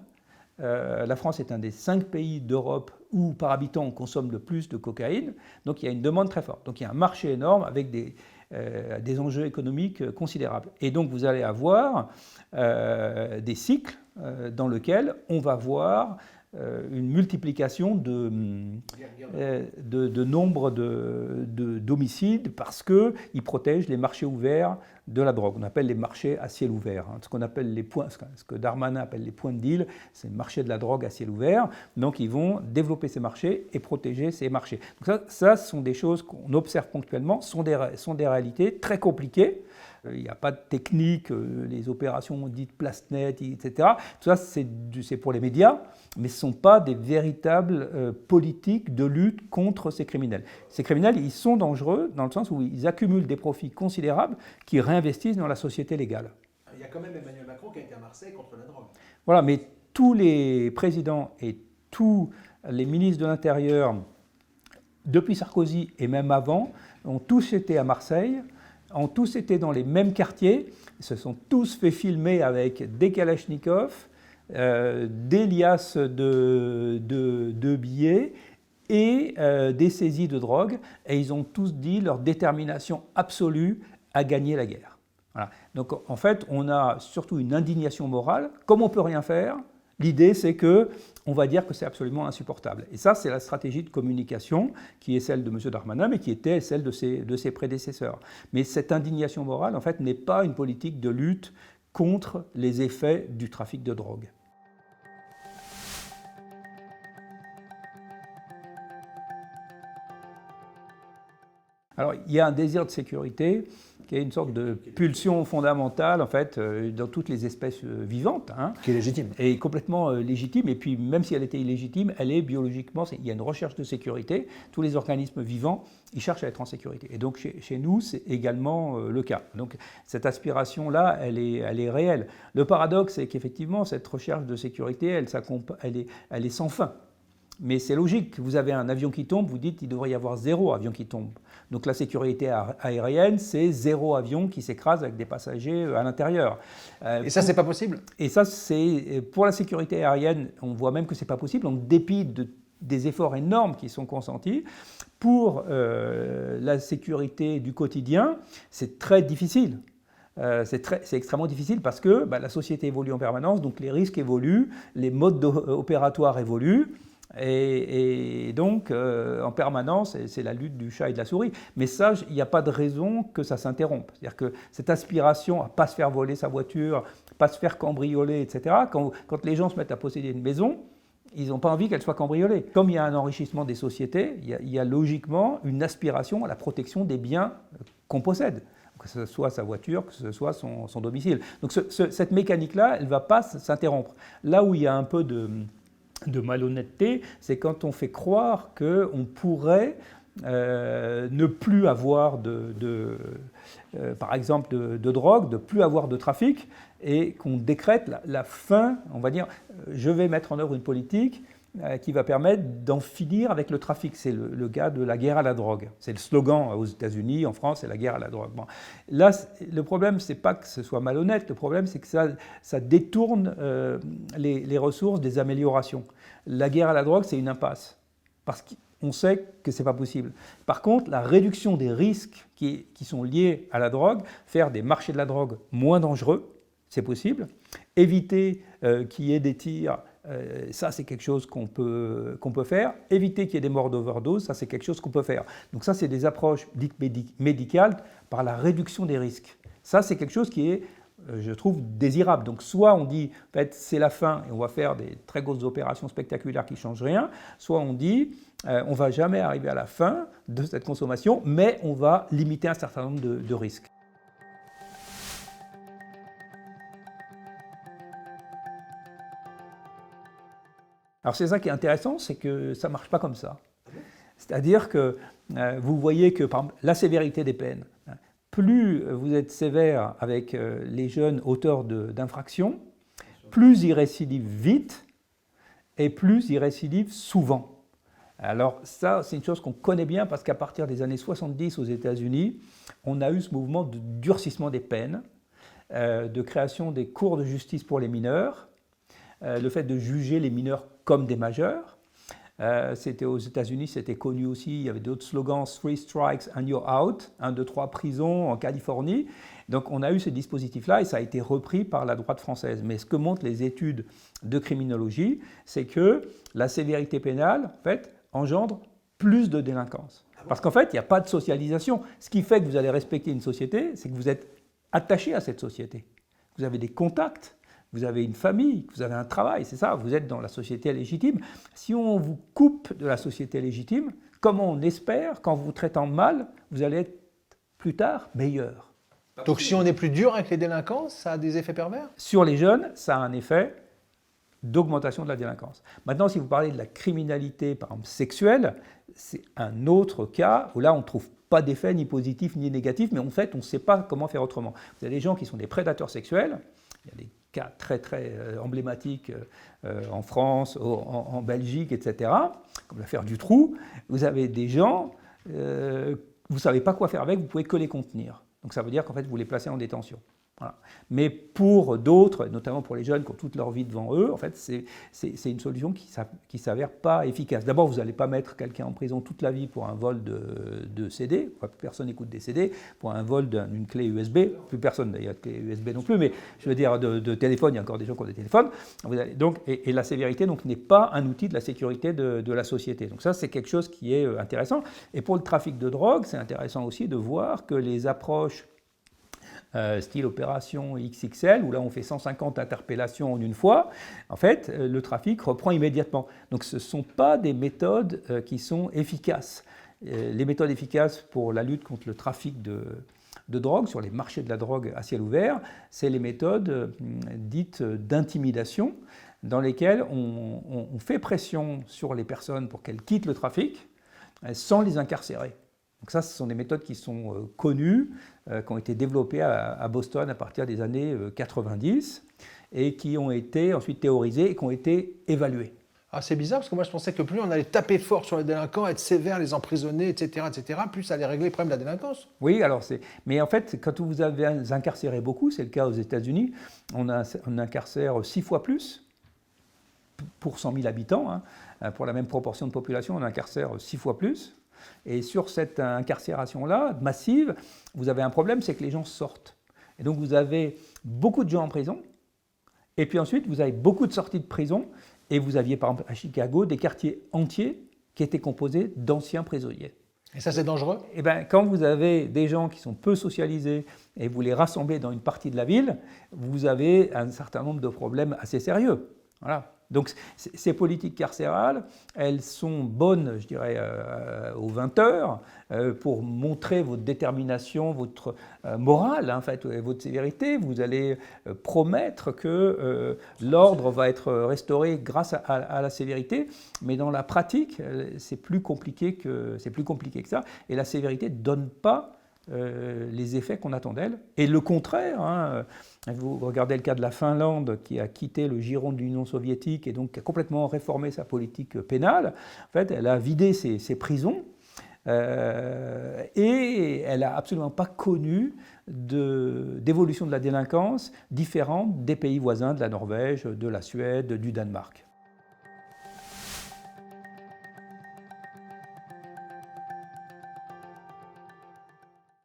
La France est un des 5 pays d'Europe où par habitant on consomme le plus de cocaïne. Donc il y a une demande très forte. Donc il y a un marché énorme avec des enjeux économiques considérables. Et donc vous allez avoir des cycles dans lesquels on va voir une multiplication de nombre d'homicides parce qu'ils protègent les marchés ouverts de la drogue. On appelle les marchés à ciel ouvert. Ce qu'on appelle les points, ce que Darmanin appelle les points de deal, c'est le marché de la drogue à ciel ouvert. Donc ils vont développer ces marchés et protéger ces marchés. Donc ça ce sont des choses qu'on observe ponctuellement, sont des réalités très compliquées. Il n'y a pas de technique, les opérations dites place-net, etc. Tout ça, c'est pour les médias, mais ce ne sont pas des véritables politiques de lutte contre ces criminels. Ces criminels, ils sont dangereux dans le sens où ils accumulent des profits considérables qu'ils réinvestissent dans la société légale. Il y a quand même Emmanuel Macron qui a été à Marseille contre la drogue. Voilà, mais tous les présidents et tous les ministres de l'Intérieur, depuis Sarkozy et même avant, ont tous été à Marseille, ont tous été dans les mêmes quartiers, se sont tous fait filmer avec des kalachnikovs, des liasses de billets et des saisies de drogue, et ils ont tous dit leur détermination absolue à gagner la guerre. Voilà. Donc en fait, on a surtout une indignation morale. Comme on ne peut rien faire, l'idée c'est qu'on va dire que c'est absolument insupportable. Et ça, c'est la stratégie de communication qui est celle de M. Darmanin, mais qui était celle de ses prédécesseurs. Mais cette indignation morale, en fait, n'est pas une politique de lutte contre les effets du trafic de drogue. Alors, il y a un désir de sécurité qui est une sorte de pulsion fondamentale, en fait, dans toutes les espèces vivantes. Hein, qui est légitime. Et complètement légitime. Et puis, même si elle était illégitime, elle est biologiquement... Il y a une recherche de sécurité. Tous les organismes vivants, ils cherchent à être en sécurité. Et donc, chez nous, c'est également le cas. Donc, cette aspiration-là, elle est réelle. Le paradoxe, c'est qu'effectivement, cette recherche de sécurité, elle est sans fin. Mais c'est logique, vous avez un avion qui tombe, vous dites qu'il devrait y avoir 0 avion qui tombe. Donc la sécurité aérienne, c'est 0 avion qui s'écrase avec des passagers à l'intérieur. Et ça, c'est pas possible ? Et ça, c'est pour la sécurité aérienne, on voit même que c'est pas possible, en dépit des efforts énormes qui sont consentis. Pour la sécurité du quotidien, c'est très difficile. C'est extrêmement difficile parce que la société évolue en permanence, donc les risques évoluent, les modes opératoires évoluent. Et donc, en permanence, c'est la lutte du chat et de la souris. Mais ça, il n'y a pas de raison que ça s'interrompe. C'est-à-dire que cette aspiration à ne pas se faire voler sa voiture, pas se faire cambrioler, etc., quand les gens se mettent à posséder une maison, ils n'ont pas envie qu'elle soit cambriolée. Comme il y a un enrichissement des sociétés, il y a logiquement une aspiration à la protection des biens qu'on possède, que ce soit sa voiture, que ce soit son domicile. Donc cette mécanique-là, elle ne va pas s'interrompre. Là où il y a un peu de malhonnêteté, c'est quand on fait croire qu'on pourrait ne plus avoir par exemple de drogue, de plus avoir de trafic, et qu'on décrète la fin, on va dire, je vais mettre en œuvre une politique qui va permettre d'en finir avec le trafic. C'est le gars de la guerre à la drogue. C'est le slogan aux États-Unis, en France, c'est la guerre à la drogue. Bon. Là, le problème, c'est pas que ce soit malhonnête, le problème, c'est que ça détourne les ressources des améliorations. La guerre à la drogue, c'est une impasse, parce qu'on sait que c'est pas possible. Par contre, la réduction des risques qui sont liés à la drogue, faire des marchés de la drogue moins dangereux, c'est possible. Éviter qu'il y ait des tirs, ça c'est quelque chose qu'on peut faire. Éviter qu'il y ait des morts d'overdose, ça c'est quelque chose qu'on peut faire. Donc ça c'est des approches dites médicales par la réduction des risques. Ça c'est quelque chose qui est, je trouve, désirable. Donc soit on dit, en fait, c'est la fin et on va faire des très grosses opérations spectaculaires qui ne changent rien, soit on dit, on ne va jamais arriver à la fin de cette consommation, mais on va limiter un certain nombre de risques. Alors c'est ça qui est intéressant, c'est que ça ne marche pas comme ça. C'est-à-dire que vous voyez que par exemple, la sévérité des peines, plus vous êtes sévère avec les jeunes auteurs d'infractions, plus ils récidivent vite et plus ils récidivent souvent. Alors ça, c'est une chose qu'on connaît bien parce qu'à partir des années 70 aux États-Unis, on a eu ce mouvement de durcissement des peines, de création des cours de justice pour les mineurs, le fait de juger les mineurs comme des majeurs. C'était aux États-Unis, c'était connu aussi, il y avait d'autres slogans, 3 strikes and you're out, 1, 2, 3 prison en Californie. Donc on a eu ce dispositif-là et ça a été repris par la droite française. Mais ce que montrent les études de criminologie, c'est que la sévérité pénale, en fait, engendre plus de délinquance. Parce qu'en fait, il n'y a pas de socialisation. Ce qui fait que vous allez respecter une société, c'est que vous êtes attaché à cette société. Vous avez des contacts. Vous avez une famille, vous avez un travail, c'est ça, vous êtes dans la société légitime. Si on vous coupe de la société légitime, comment on espère qu'en vous traitant mal, vous allez être plus tard meilleur ? Donc si on est plus dur avec les délinquants, ça a des effets pervers? Sur les jeunes, ça a un effet d'augmentation de la délinquance. Maintenant, si vous parlez de la criminalité, par exemple sexuelle, c'est un autre cas où là, on ne trouve pas d'effet ni positif ni négatif, mais en fait, on ne sait pas comment faire autrement. Vous avez des gens qui sont des prédateurs sexuels, il y a des cas très très emblématiques en France, en Belgique, etc., comme l'affaire Dutroux. Vous avez des gens, vous ne savez pas quoi faire avec, vous ne pouvez que les contenir. Donc ça veut dire qu'en fait, vous les placez en détention. Voilà. Mais pour d'autres, notamment pour les jeunes qui ont toute leur vie devant eux, en fait, c'est une solution qui ne s'avère pas efficace. D'abord, vous n'allez pas mettre quelqu'un en prison toute la vie pour un vol de CD. Plus personne n'écoute des CD. Pour un vol d'une clé USB. Plus personne d'ailleurs de clé USB non plus. Mais je veux dire, de téléphone, il y a encore des gens qui ont des téléphones. Et la sévérité n'est pas un outil de la sécurité de la société. Donc ça, c'est quelque chose qui est intéressant. Et pour le trafic de drogue, c'est intéressant aussi de voir que les approches style opération XXL, où là on fait 150 interpellations en une fois, en fait, le trafic reprend immédiatement. Donc ce ne sont pas des méthodes qui sont efficaces. Les méthodes efficaces pour la lutte contre le trafic de drogue, sur les marchés de la drogue à ciel ouvert, c'est les méthodes dites d'intimidation, dans lesquelles on fait pression sur les personnes pour qu'elles quittent le trafic sans les incarcérer. Donc ça, ce sont des méthodes qui sont connues, qui ont été développées à Boston à partir des années 90 et qui ont été ensuite théorisées et qui ont été évaluées. Ah, c'est bizarre parce que moi je pensais que plus on allait taper fort sur les délinquants, être sévère, les emprisonner, etc., plus ça allait régler le problème de la délinquance. Oui, alors mais en fait, quand vous avez incarcéré beaucoup, c'est le cas aux États-Unis, on incarcère 6 fois plus pour 100 000 habitants. Pour la même proportion de population, on incarcère 6 fois plus. Et sur cette incarcération-là, massive, vous avez un problème, c'est que les gens sortent. Et donc vous avez beaucoup de gens en prison, et puis ensuite vous avez beaucoup de sorties de prison, et vous aviez par exemple à Chicago des quartiers entiers qui étaient composés d'anciens prisonniers. Et ça c'est dangereux? Eh bien, quand vous avez des gens qui sont peu socialisés et vous les rassemblez dans une partie de la ville, vous avez un certain nombre de problèmes assez sérieux. Voilà. Donc ces politiques carcérales, elles sont bonnes, je dirais, aux 20 heures, pour montrer votre détermination, votre morale, en fait, votre sévérité. Vous allez promettre que l'ordre va être restauré grâce à la sévérité, mais dans la pratique, c'est plus compliqué que ça, et la sévérité ne donne pas les effets qu'on attend d'elle. Et le contraire, vous regardez le cas de la Finlande qui a quitté le giron de l'Union soviétique et donc qui a complètement réformé sa politique pénale. En fait, elle a vidé ses prisons et elle n'a absolument pas connu d'évolution de la délinquance différente des pays voisins, de la Norvège, de la Suède, du Danemark.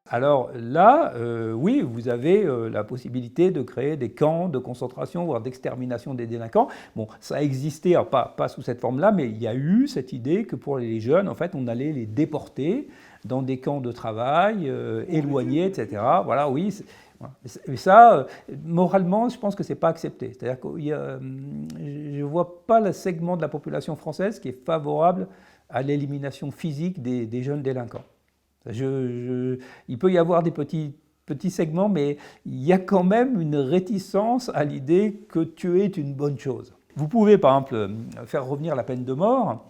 Alors là, oui, vous avez la possibilité de créer des camps de concentration, voire d'extermination des délinquants. Bon, ça a existé, alors pas sous cette forme-là, mais il y a eu cette idée que pour les jeunes, en fait, on allait les déporter dans des camps de travail, éloignés, etc. Voilà, oui. Et ça, moralement, je pense que ce n'est pas accepté. C'est-à-dire que je ne vois pas le segment de la population française qui est favorable à l'élimination physique des jeunes délinquants. Il peut y avoir des petits segments, mais il y a quand même une réticence à l'idée que tuer est une bonne chose. Vous pouvez, par exemple, faire revenir la peine de mort,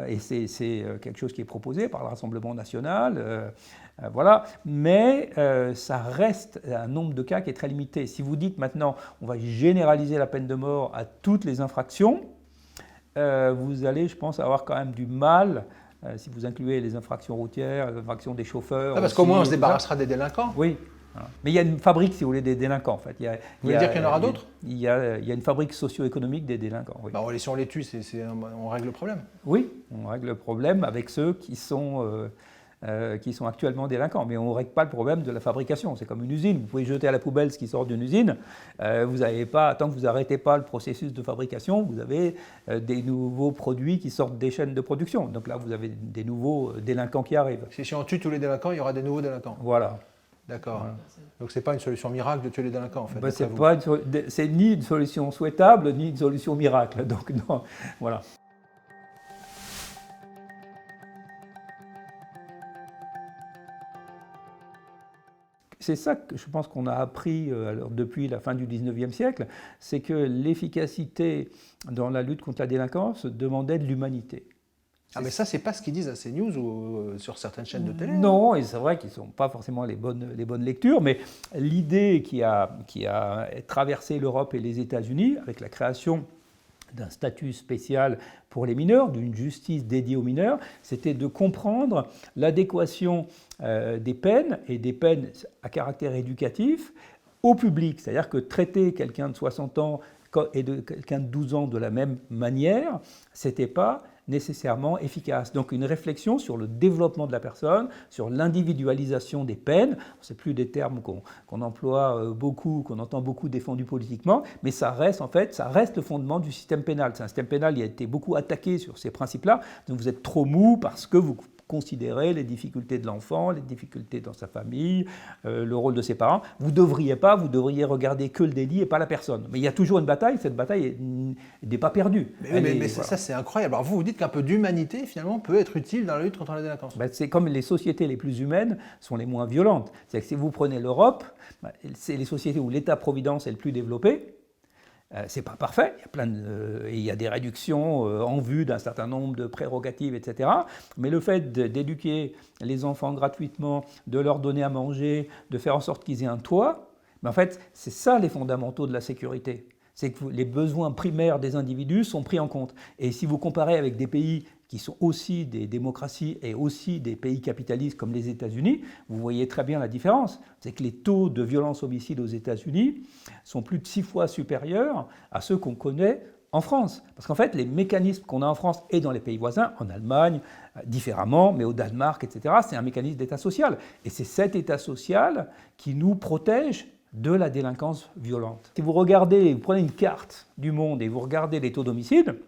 et c'est quelque chose qui est proposé par le Rassemblement national, voilà, mais ça reste un nombre de cas qui est très limité. Si vous dites maintenant, on va généraliser la peine de mort à toutes les infractions, vous allez, je pense, avoir quand même du mal. Si vous incluez les infractions routières, les infractions des chauffeurs. Parce qu'au moins on se débarrassera des délinquants. Oui. Voilà. Mais il y a une fabrique, si vous voulez, des délinquants en fait. Vous voulez dire qu'il y en aura d'autres? Il y a une fabrique socio-économique des délinquants. Oui. Si on les tue, on règle le problème. Oui, on règle le problème avec ceux qui sont actuellement délinquants. Mais on ne règle pas le problème de la fabrication. C'est comme une usine. Vous pouvez jeter à la poubelle ce qui sort d'une usine. Vous n'avez pas, tant que vous n'arrêtez pas le processus de fabrication, vous avez des nouveaux produits qui sortent des chaînes de production. Donc là, vous avez des nouveaux délinquants qui arrivent. Si on tue tous les délinquants, il y aura des nouveaux délinquants. Voilà. D'accord. Voilà. Donc ce n'est pas une solution miracle de tuer les délinquants, en fait. C'est ni une solution souhaitable, ni une solution miracle. Donc non, voilà. c'est ça que je pense qu'on a appris alors, depuis la fin du 19e siècle, c'est que l'efficacité dans la lutte contre la délinquance demandait de l'humanité. Ah mais ça, c'est pas ce qu'ils disent à CNews ou sur certaines chaînes de télé. Non, et c'est vrai qu'ils ne sont pas forcément les bonnes lectures, mais l'idée qui a traversé l'Europe et les États-Unis, avec la création d'un statut spécial pour les mineurs, d'une justice dédiée aux mineurs, c'était de comprendre l'adéquation des peines, et des peines à caractère éducatif, au public. C'est-à-dire que traiter quelqu'un de 60 ans et quelqu'un de 12 ans de la même manière, ce n'était pas nécessairement efficace. Donc une réflexion sur le développement de la personne, sur l'individualisation des peines. Ce n'est plus des termes qu'on emploie beaucoup, qu'on entend beaucoup défendus politiquement, mais ça reste le fondement du système pénal. C'est un système pénal qui a été beaucoup attaqué sur ces principes-là. Donc vous êtes trop mou parce que vous considérez les difficultés de l'enfant, les difficultés dans sa famille, le rôle de ses parents. Vous devriez regarder que le délit et pas la personne. Mais il y a toujours une bataille, cette bataille n'est pas perdue. Mais voilà. Ça, c'est incroyable. Alors vous dites qu'un peu d'humanité, finalement, peut être utile dans la lutte contre la délinquance. C'est comme les sociétés les plus humaines sont les moins violentes. C'est-à-dire que si vous prenez l'Europe, c'est les sociétés où l'État-providence est le plus développé. C'est pas parfait, il y a des réductions en vue d'un certain nombre de prérogatives, etc. Mais le fait d'éduquer les enfants gratuitement, de leur donner à manger, de faire en sorte qu'ils aient un toit, en fait, c'est ça les fondamentaux de la sécurité. C'est que les besoins primaires des individus sont pris en compte. Et si vous comparez avec des pays qui sont aussi des démocraties et aussi des pays capitalistes comme les États-Unis, vous voyez très bien la différence. C'est que les taux de violence homicide aux États-Unis sont plus de 6 fois supérieurs à ceux qu'on connaît en France. Parce qu'en fait, les mécanismes qu'on a en France et dans les pays voisins, en Allemagne, différemment, mais au Danemark, etc., c'est un mécanisme d'État social. Et c'est cet État social qui nous protège de la délinquance violente. Si vous prenez une carte du monde et vous regardez les taux d'homicide,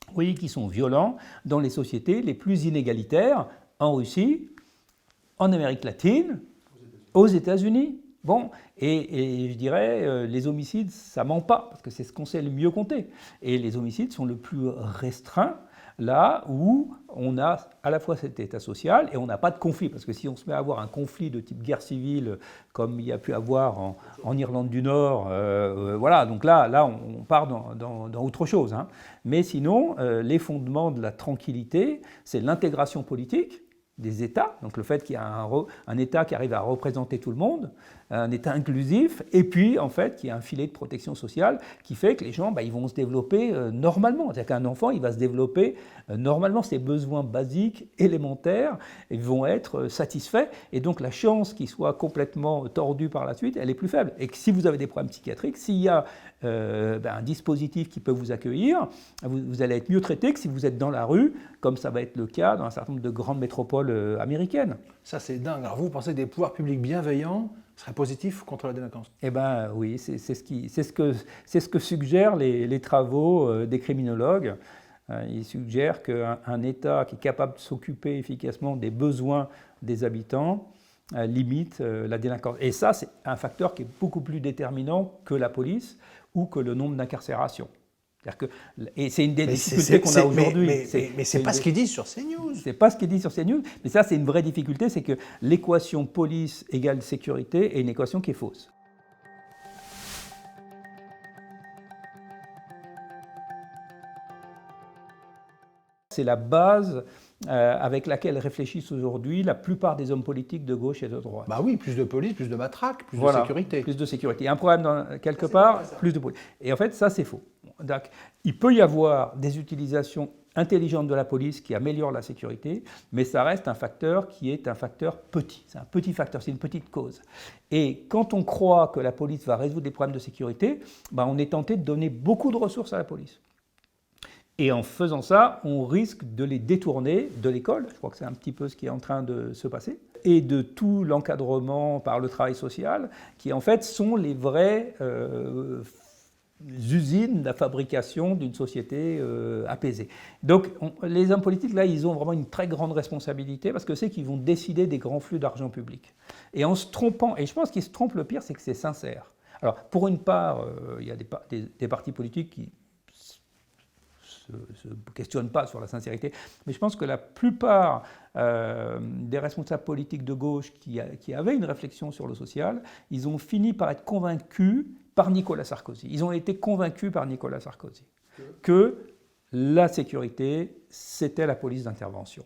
vous voyez qu'ils sont violents dans les sociétés les plus inégalitaires, en Russie, en Amérique latine, aux États-Unis. Bon, et je dirais, les homicides, ça ment pas, parce que c'est ce qu'on sait le mieux compter. Et les homicides sont le plus restreints là où on a à la fois cet état social et on n'a pas de conflit. Parce que si on se met à avoir un conflit de type guerre civile, comme il y a pu avoir en Irlande du Nord, voilà, donc là on part dans autre chose. Hein. Mais sinon, les fondements de la tranquillité, c'est l'intégration politique des États, donc le fait qu'il y a un État qui arrive à représenter tout le monde, un État inclusif, et puis en fait qu'il y a un filet de protection sociale qui fait que les gens ils vont se développer normalement. C'est-à-dire qu'un enfant il va se développer normalement, ses besoins basiques, élémentaires, ils vont être satisfaits, et donc la chance qu'il soit complètement tordu par la suite, elle est plus faible. Et que si vous avez des problèmes psychiatriques, s'il y a un dispositif qui peut vous accueillir, vous allez être mieux traité que si vous êtes dans la rue, comme ça va être le cas dans un certain nombre de grandes métropoles américaines. Ça c'est dingue. Alors vous pensez que des pouvoirs publics bienveillants seraient positifs contre la délinquance? Eh bien oui, c'est ce que suggèrent les travaux des criminologues. Ils suggèrent qu'un État qui est capable de s'occuper efficacement des besoins des habitants limite la délinquance. Et ça, c'est un facteur qui est beaucoup plus déterminant que la police ou que le nombre d'incarcérations. Et c'est une des difficultés qu'on a aujourd'hui. Mais c'est pas ce qu'ils disent sur CNews. C'est pas ce qu'ils disent sur CNews, mais ça c'est une vraie difficulté, c'est que l'équation police égale sécurité est une équation qui est fausse. C'est la base avec laquelle réfléchissent aujourd'hui la plupart des hommes politiques de gauche et de droite. Bah oui, plus de police, plus de matraque, plus de sécurité. Plus de sécurité. Il y a un problème quelque part, plus de police. Et en fait, ça c'est faux. Donc, il peut y avoir des utilisations intelligentes de la police qui améliorent la sécurité, mais ça reste un facteur qui est un facteur petit. C'est un petit facteur, c'est une petite cause. Et quand on croit que la police va résoudre les problèmes de sécurité, on est tenté de donner beaucoup de ressources à la police. Et en faisant ça, on risque de les détourner de l'école, je crois que c'est un petit peu ce qui est en train de se passer, et de tout l'encadrement par le travail social, qui en fait sont les vraies usines de la fabrication d'une société apaisée. Donc les hommes politiques, là, ils ont vraiment une très grande responsabilité, parce que c'est qu'ils vont décider des grands flux d'argent public. Et en se trompant, et je pense qu'ils se trompent, le pire, c'est que c'est sincère. Alors, pour une part, il y a des partis politiques qui se questionnent pas sur la sincérité. Mais je pense que la plupart des responsables politiques de gauche qui avaient une réflexion sur le social, ils ont fini par être convaincus par Nicolas Sarkozy. Ils ont été convaincus par Nicolas Sarkozy que la sécurité, c'était la police d'intervention.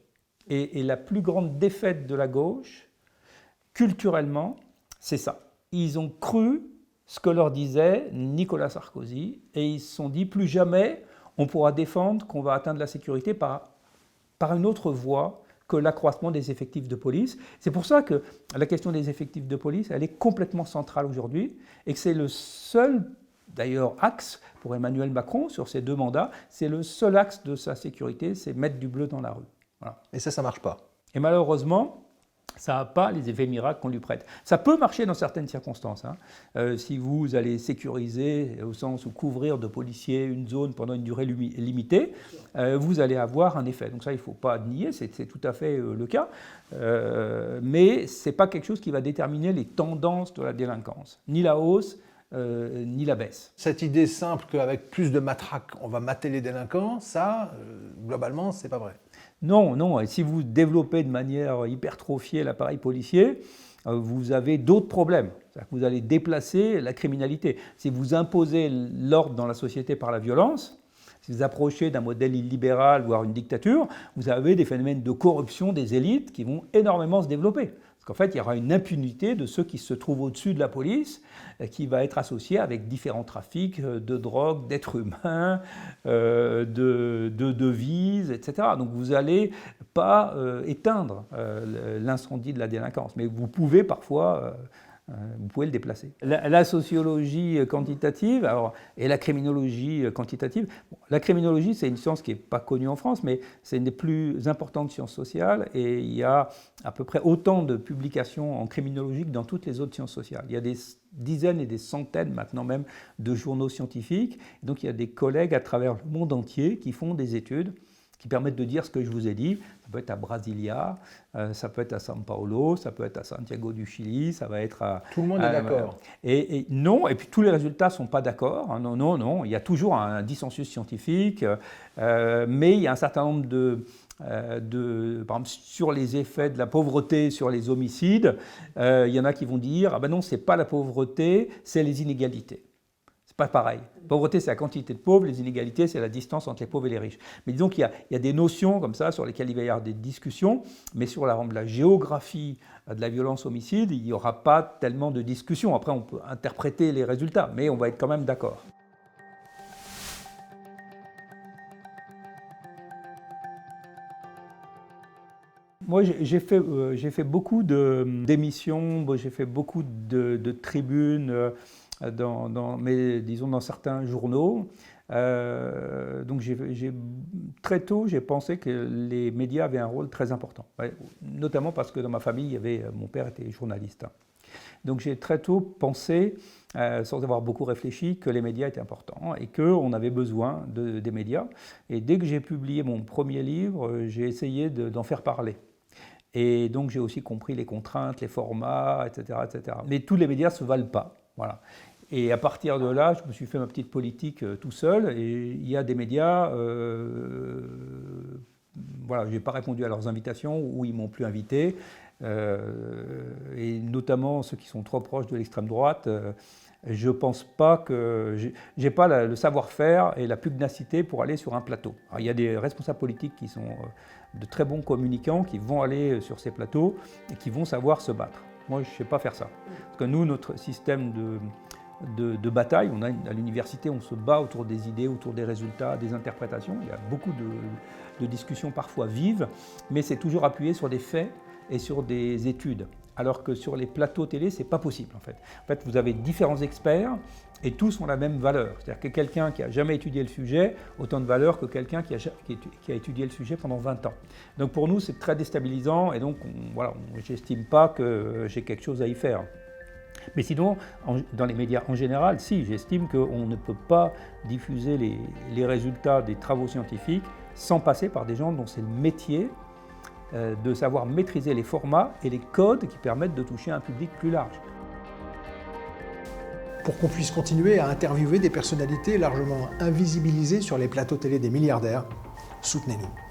Et la plus grande défaite de la gauche, culturellement, c'est ça. Ils ont cru ce que leur disait Nicolas Sarkozy et ils se sont dit plus jamais on pourra défendre qu'on va atteindre la sécurité par une autre voie que l'accroissement des effectifs de police. C'est pour ça que la question des effectifs de police, elle est complètement centrale aujourd'hui et que c'est le seul, d'ailleurs, axe pour Emmanuel Macron sur ses 2 mandats, c'est le seul axe de sa sécurité, c'est mettre du bleu dans la rue. Voilà. Et ça ne marche pas. Et malheureusement, ça n'a pas les effets miracles qu'on lui prête. Ça peut marcher dans certaines circonstances. Si vous allez sécuriser, au sens où couvrir de policiers une zone pendant une durée limitée, vous allez avoir un effet. Donc ça, il ne faut pas nier, c'est tout à fait le cas. Mais ce n'est pas quelque chose qui va déterminer les tendances de la délinquance, ni la hausse, ni la baisse. Cette idée simple qu'avec plus de matraques, on va mater les délinquants, ça, globalement, c'est pas vrai. Non. Et si vous développez de manière hypertrophiée l'appareil policier, vous avez d'autres problèmes. C'est-à-dire que vous allez déplacer la criminalité. Si vous imposez l'ordre dans la société par la violence, si vous approchez d'un modèle illibéral, voire une dictature, vous avez des phénomènes de corruption des élites qui vont énormément se développer. Parce qu'en fait, il y aura une impunité de ceux qui se trouvent au-dessus de la police, qui va être associée avec différents trafics de drogue, d'êtres humains, de devises, etc. Donc vous n'allez pas éteindre l'incendie de la délinquance, mais vous pouvez parfois... vous pouvez le déplacer. La sociologie quantitative et la criminologie quantitative. Bon, la criminologie, c'est une science qui n'est pas connue en France, mais c'est une des plus importantes sciences sociales et il y a à peu près autant de publications en criminologie que dans toutes les autres sciences sociales. Il y a des dizaines et des centaines maintenant même de journaux scientifiques. Donc il y a des collègues à travers le monde entier qui font des études qui permettent de dire ce que je vous ai dit. Ça peut être à Brasilia, ça peut être à São Paulo, ça peut être à Santiago du Chili, ça va être à... Tout le monde est d'accord. Et non, et puis tous les résultats ne sont pas d'accord. Non, il y a toujours un dissensus scientifique, mais il y a un certain nombre par exemple, sur les effets de la pauvreté, sur les homicides, il y en a qui vont dire « Ah ben non, ce n'est pas la pauvreté, c'est les inégalités ». Pas pareil. La pauvreté, c'est la quantité de pauvres, les inégalités, c'est la distance entre les pauvres et les riches. Mais disons qu'il y a des notions comme ça sur lesquelles il va y avoir des discussions, mais sur la géographie de la violence homicide, il n'y aura pas tellement de discussions. Après, on peut interpréter les résultats, mais on va être quand même d'accord. Moi, j'ai fait beaucoup d'émissions, j'ai fait beaucoup de tribunes, dans certains journaux. Donc très tôt, j'ai pensé que les médias avaient un rôle très important, notamment parce que dans ma famille, mon père était journaliste. Donc j'ai très tôt pensé, sans avoir beaucoup réfléchi, que les médias étaient importants et qu'on avait besoin des médias. Et dès que j'ai publié mon premier livre, j'ai essayé d'en faire parler. Et donc j'ai aussi compris les contraintes, les formats, etc., etc. Mais tous les médias ne se valent pas. Voilà. Et à partir de là, je me suis fait ma petite politique tout seul. Et il y a des médias, voilà, je n'ai pas répondu à leurs invitations ou ils ne m'ont plus invité. Et notamment ceux qui sont trop proches de l'extrême droite. Je ne pense pas que... Je n'ai pas le savoir-faire et la pugnacité pour aller sur un plateau. Alors, il y a des responsables politiques qui sont de très bons communicants, qui vont aller sur ces plateaux et qui vont savoir se battre. Moi, je ne sais pas faire ça. Parce que nous, notre système de bataille, à l'université, on se bat autour des idées, autour des résultats, des interprétations. Il y a beaucoup de discussions parfois vives, mais c'est toujours appuyé sur des faits et sur des études. Alors que sur les plateaux télé, ce n'est pas possible en fait. En fait, vous avez différents experts et tous ont la même valeur. C'est-à-dire que quelqu'un qui n'a jamais étudié le sujet, autant de valeur que quelqu'un qui a étudié le sujet pendant 20 ans. Donc pour nous, c'est très déstabilisant et donc j'estime pas que j'ai quelque chose à y faire. Mais sinon, dans les médias en général, si, j'estime qu'on ne peut pas diffuser les résultats des travaux scientifiques sans passer par des gens dont c'est le métier de savoir maîtriser les formats et les codes qui permettent de toucher un public plus large. pour qu'on puisse continuer à interviewer des personnalités largement invisibilisées sur les plateaux télé des milliardaires. Soutenez-nous.